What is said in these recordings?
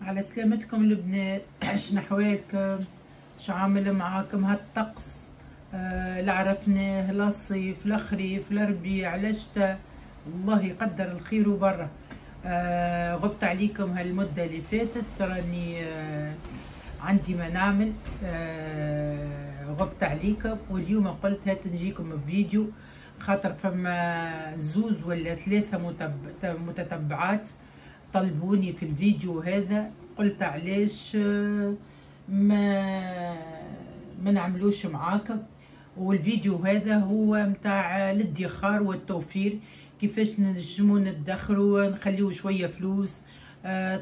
على سلامتكم البنات. شنو احوالكم؟ شو عامل معاكم هالطقس؟ لا عرفناه، لا الصيف لا خريف لا ربيع لا شتاء، الله يقدر الخير وبرا. غبت عليكم هالمدة اللي فاتت، راني عندي ما نعمل. غبت عليكم، واليوم قلت هات نجيكم بفيديو، خاطر فما زوز ولا ثلاثة متتبعات طلبوني في الفيديو هذا. قلت علاش ما نعملوش معاكم. والفيديو هذا هو متاع الادخار والتوفير، كيفاش نجمو ندخروا، نخليو شوية فلوس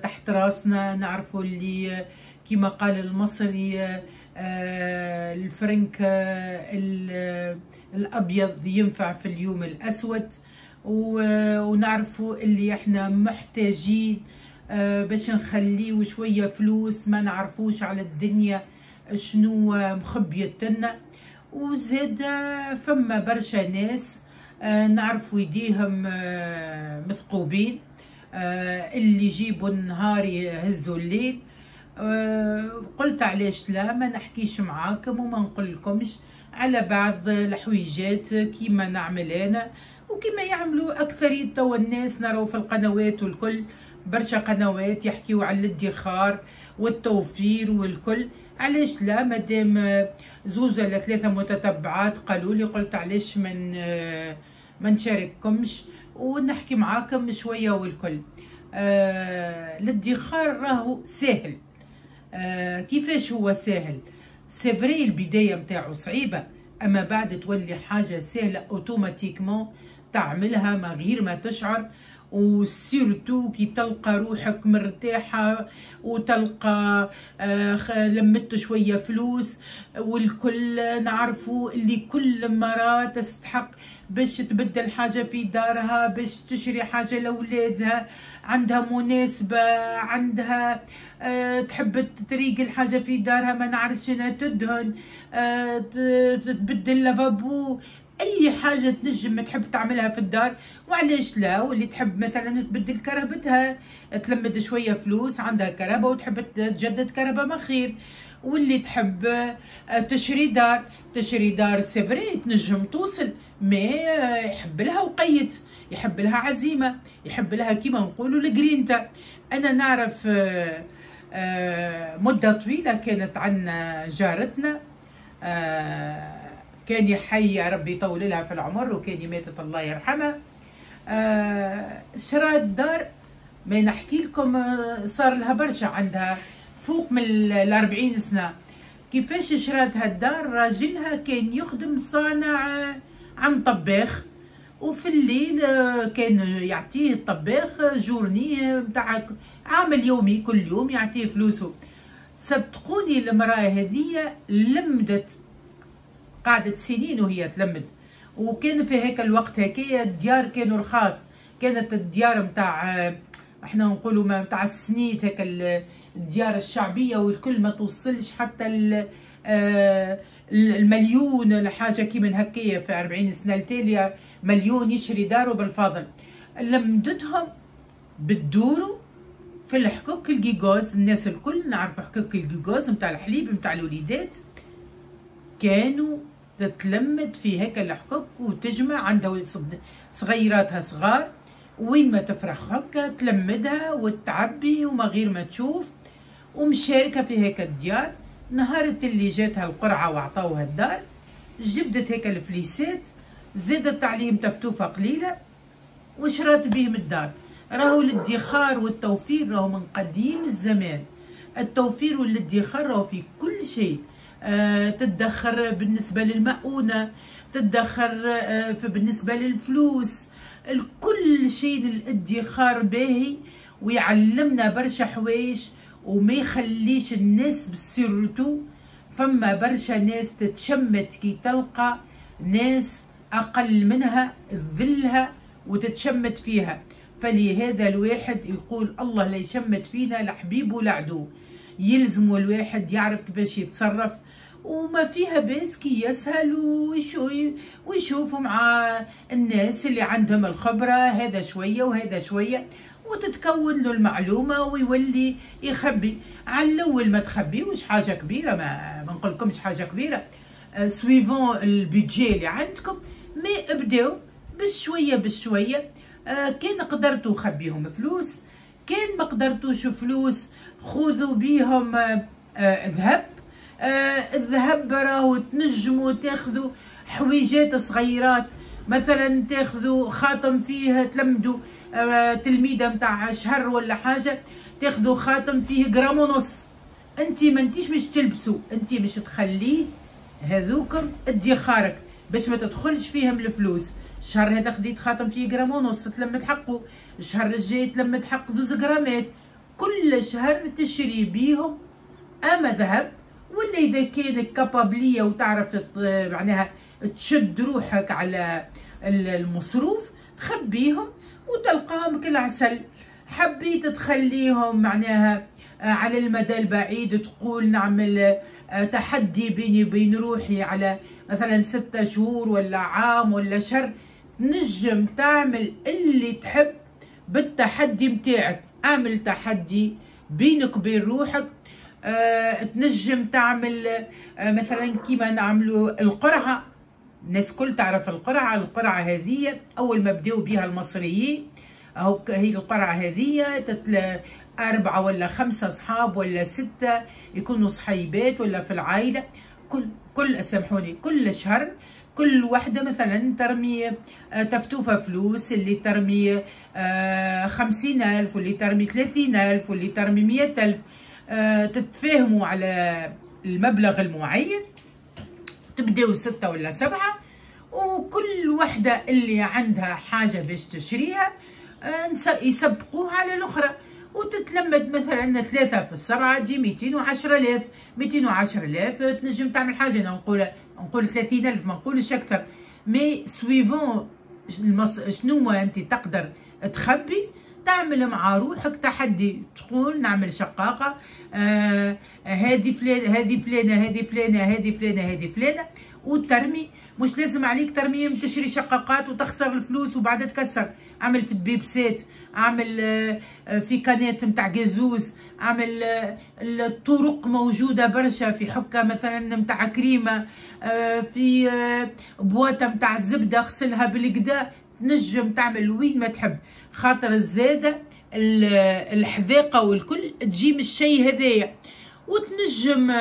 تحت راسنا، نعرفوا اللي كما قال المصري الفرنك الابيض ينفع في اليوم الاسود، ونعرفوا اللي احنا محتاجين باش نخليو شوية فلوس، ما نعرفوش على الدنيا شنو مخبيتنا. وزاد فما برشا ناس نعرفوا يديهم مثقوبين، اللي يجيبوا النهار يهزوا الليل. قلت علاش لا ما نحكيش معاكم وما نقولكمش على بعض الحويجات كيما نعمل انا وكيما يعملوا اكثرية توا الناس. نراو في القنوات والكل برشا قنوات يحكيوا على الادخار والتوفير والكل. علاش لا؟ مادام زوز ولا ثلاثة متتبعات قالوا لي، قلت علاش ما نشارككمش ونحكي معاكم شوية والكل. الادخار راهو سهل. كيفاش هو سهل؟ سيفري البداية متاعو صعيبة، اما بعد تولي حاجة سهلة اوتوماتيكمون تعملها من غير ما تشعر. وسيرتو كي تلقى روحك مرتاحة وتلقى لمت شوية فلوس والكل نعرفوا اللي كل مرة تستحق باش تبدل حاجة في دارها، باش تشري حاجة لأولادها، عندها مناسبة، عندها تحب تريق الحاجة في دارها، ما نعرفش انها تدهن، تبدل لافابو، اي حاجه تنجم تحب تعملها في الدار. وعلاش لا؟ واللي تحب مثلا تبدل كرهبتها، تلمد شويه فلوس، عندها كرهبه وتحب تجدد كرهبه ما خير. واللي تحب تشري دار سيفري تنجم توصل، ما يحب لها وقيت، يحب لها عزيمه، يحب لها كيما نقولوا الجرينتا. انا نعرف مده طويله كانت عندنا جارتنا، كان يحيي ربي يطول لها في العمر، وكان ماتت الله يرحمها. شرات دار ما نحكي لكم، صار لها برشا، عندها فوق من 40 سنة. كيفاش شرات هالدار؟ راجلها كان يخدم صانع عن طباخ، وفي الليل كان يعطيه الطباخ جورني متاع عامل يومي، كل يوم يعطيه فلوسه. صدقوني المرأة هذه لمدت، قعدت سنين وهي تلمد. وكان في هيك الوقت هكايا الديار كانوا رخاص، كانت الديار متاع احنا نقولوا ما متاع السنيت، هيك الديار الشعبيه والكل ما توصلش حتى المليون ولا حاجه كيما هكايا. في 40 سنه التاليه مليون يشري داره بالفضل. لمدتهم بالدورو في الحكوك الجيجوز، الناس الكل نعرفوا حكوك الجيجوز متاع الحليب متاع الوليدات، كانوا تتلمد في هيك الحكوك وتجمع عندها صغيراتها صغار، وين ما تفرح هكا تلمدها وتعبي وما غير ما تشوف، ومشاركه في هيك الديار. نهارت اللي جاتها القرعه وعطاوها الدار، جبدت هيك الفليسات، زادت عليهم تفتوفه قليله وشرات بهم الدار. راهو الادخار والتوفير راهو من قديم الزمان. التوفير والادخار راهو في كل شيء. تدخر بالنسبة للمؤونة، تدخر بالنسبة للفلوس، كل شيء الادخار باهي ويعلمنا برشا حوايج وما يخليش الناس بسيرتو. فما برشا ناس تتشمت كي تلقى ناس أقل منها تذلها وتتشمت فيها. فلهذا الواحد يقول الله لا يشمت فينا لا حبيب ولا عدو. يلزم الواحد يعرف كيفاش يتصرف، وما فيها بس كي يسهل ويشوفوا مع الناس اللي عندهم الخبرة، هذا شوية وهذا شوية. وتتكون له المعلومة ويولي يخبي. على الأول ما تخبيوش حاجة كبيرة، ما نقولكمش حاجة كبيرة، سويفون البيدجي اللي عندكم، مي ابداو بشوية بشوية. كان قدرتوا خبيهم فلوس، كان ما قدرتوش فلوس خذوا بيهم ذهب. الذهب راهو تنجموا تاخذوا حويجات صغيرات، مثلا تاخذوا خاتم فيه تلمدوا تلميذه متاع شهر ولا حاجه، تاخذوا خاتم فيه جرام ونص. انت ما انتيش مش تلبسوا، انت مش تخليه هذوكم ادخارك باش ما تدخلش فيهم الفلوس. الشهر هذا خديت خاتم فيه جرام ونص تلمد حقه، الشهر الجاي تلمد حق 2 جرامات، كل شهر تشري بيهم اما ذهب. ولا اذا كانك كابابليه وتعرف معناها تشد روحك على المصروف، خبيهم وتلقاهم كالعسل. حبيت تخليهم معناها على المدى البعيد، تقول نعمل تحدي بيني وبين روحي على مثلا 6 شهور ولا عام ولا شهر، تنجم تعمل اللي تحب بالتحدي متاعك. اعمل تحدي بينك وبين روحك. تنجم تعمل مثلا كيما نعملوا القرعه، الناس كل تعرف القرعه هذه اول ما بداو بها المصريين. هي القرعه هذه 4 ولا 5 صحاب ولا 6 يكونوا صحيبات ولا في العائله، كل سامحوني كل شهر كل وحده مثلا ترمي تفتوفه فلوس، اللي ترمي 50,000 واللي ترمي 30,000 واللي ترمي 100,000. تتفاهموا على المبلغ المعين، تبداو 6 ولا 7، وكل وحده اللي عندها حاجه باش تشريها يسبقوها على الاخرى، وتتلمد مثلا 3 في 7 تجي 210,000. 210,000 تنجم تعمل حاجه. انا نقول 30,000 ما نقولش اكثر، مي سويفون شنو انت تقدر تخبي. تعمل مع روحك تحدي، تقول نعمل شقاقه، هذه فلانه هذه فلانه هذه فلانه هذه فلانه هذه فلانه، وترمي. مش لازم عليك ترمي تشري شقاقات وتخسر الفلوس وبعد تكسر. اعمل في البيبسات، اعمل في كانات نتاع جازوز، اعمل الطرق موجوده برشا، في حكه مثلا نتاع كريمه، في بواطه نتاع الزبده اغسلها بالكدا. تنجم تعمل وين ما تحب، خاطر الزاده الحذاقه والكل تجي من الشيء هذايا، وتنجم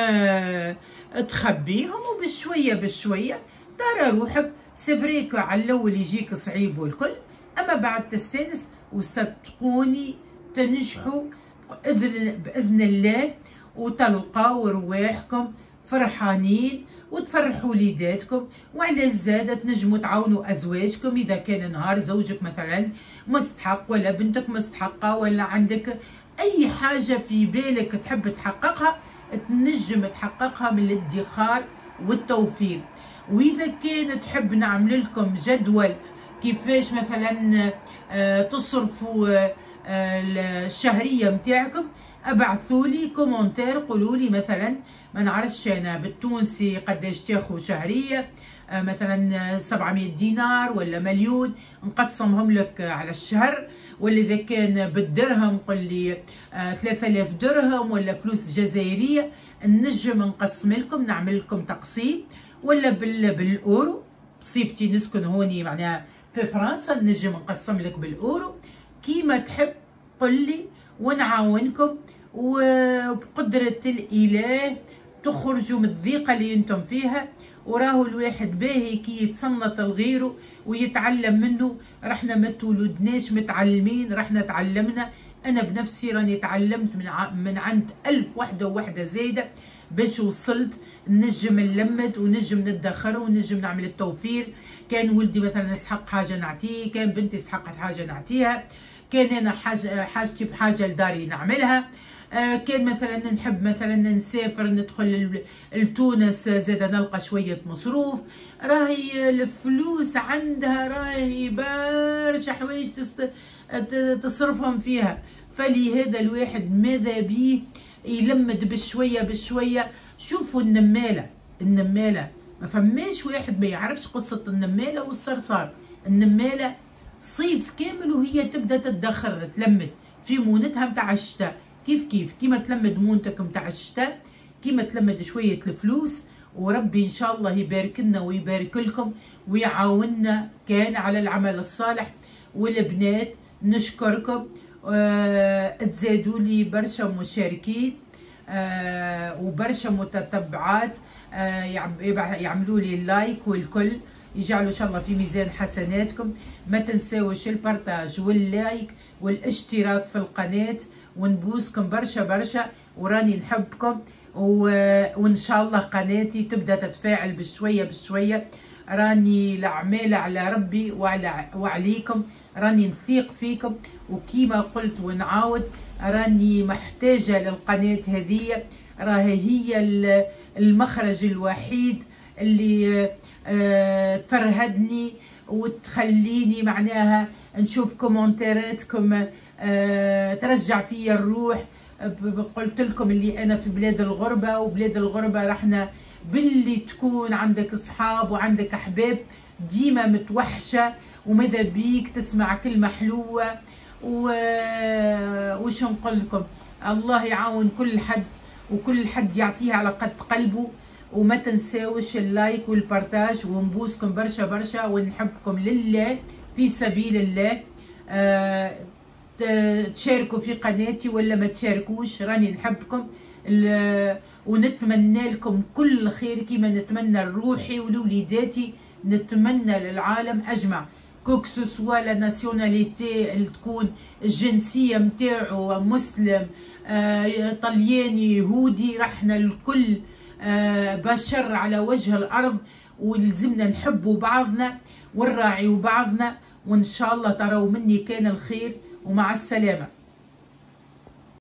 تخبيهم وبشويه بشويه ترى روحك. سفريك على الاول يجيك صعيب والكل، اما بعد تستانس وصدقوني تنجحوا باذن الله، وتلقاو رواحكم فرحانين وتفرحوا وليداتكم. وعلى الزاده تنجموا تعاونوا ازواجكم اذا كان نهار زوجك مثلا مستحق ولا بنتك مستحقه ولا عندك اي حاجه في بالك تحب تحققها، تنجم تحققها من الادخار والتوفير. واذا كان تحب نعمل لكم جدول كيفاش مثلا تصرفوا الشهريه متاعكم، ابعثوا لي كومنتير قولوا لي مثلا ما نعرفش انا بالتونسي قداش تاخذ شهريه، مثلا 700 دينار ولا مليون، نقسمهم لك على الشهر. ولا اذا كان بالدرهم قل لي 3000 درهم ولا فلوس جزائريه، نجم نقسم لكم نعمل لكم تقسيم. ولا بالاورو، بصفتي نسكن هوني معناها في فرنسا، نجم نقسم لك بالاورو كيما تحب قل لي ونعاونكم. وبقدرة الإله تخرجوا من الضيقة اللي انتم فيها. وراهو الواحد باهي كي يتصنت لغيره ويتعلم منه. رحنا ما تولدناش متعلمين، رحنا تعلمنا. انا بنفسي راني تعلمت من عند 1000 وحده زايده باش وصلت نجم نلمد ونجم ندخر ونجم نعمل التوفير. كان ولدي مثلا يسحق حاجه نعطيه، كان بنتي يسحقت حاجه نعطيها، كان انا حاجتي بحاجه لداري نعملها. كان مثلا نحب مثلا نسافر ندخل لتونس زاد نلقى شويه مصروف. راهي الفلوس عندها راهي برشا حوايج تصرفهم فيها. فلهذا الواحد ماذا بيه يلمد بشويه بشويه. شوفوا النماله ما فماش واحد ما يعرفش قصه النماله والصرصار. النماله صيف كامل وهي تبدا تدخر تلمد في مونتها متاع الشتاء، كيف كيما تلمد مونتك متاع الشتاء، كيما تلمد شويه الفلوس. وربي ان شاء الله يبارك لنا ويبارك لكم ويعاوننا كان على العمل الصالح. والبنات نشكركم، تزادوا لي برشا مشاركين وبرشا متتبعات، يعملوا لي اللايك والكل، يجعلوا ان شاء الله في ميزان حسناتكم. ما تنساوش البارتاج واللايك والاشتراك في القناة، ونبوسكم برشا برشا، وراني نحبكم. وان شاء الله قناتي تبدا تتفاعل بشويه بشويه. راني العمالة على ربي وعليكم، راني نثيق فيكم، وكيما قلت ونعاود راني محتاجة للقناة هذه، راهي هي المخرج الوحيد اللي تفرهدني وتخليني معناها نشوف كومنتاراتكم ترجع فيا الروح. قلت لكم اللي انا في بلاد الغربه، وبلاد الغربه رحنا باللي تكون عندك اصحاب وعندك احباب ديما متوحشه، وماذا بيك تسمع كلمه حلوه. وش نقول لكم، الله يعاون كل حد، وكل حد يعطيه على قد قلبه. وما تنساوش اللايك والبارتاج، ونبوسكم برشا برشا، ونحبكم لله في سبيل الله. تشاركوا في قناتي ولا ما تشاركوش، راني نحبكم ونتمنى لكم كل خير كيما نتمنى لروحي ولوليداتي، نتمنى للعالم اجمع كوكسوسوا لا ناسيوناليتي اللي تكون الجنسيه متاعو مسلم طلياني يهودي، رحنا الكل بشر على وجه الارض، ولزمنا نحبوا بعضنا ونراعيوا بعضنا. وان شاء الله تروا مني كان الخير، ومع السلامه.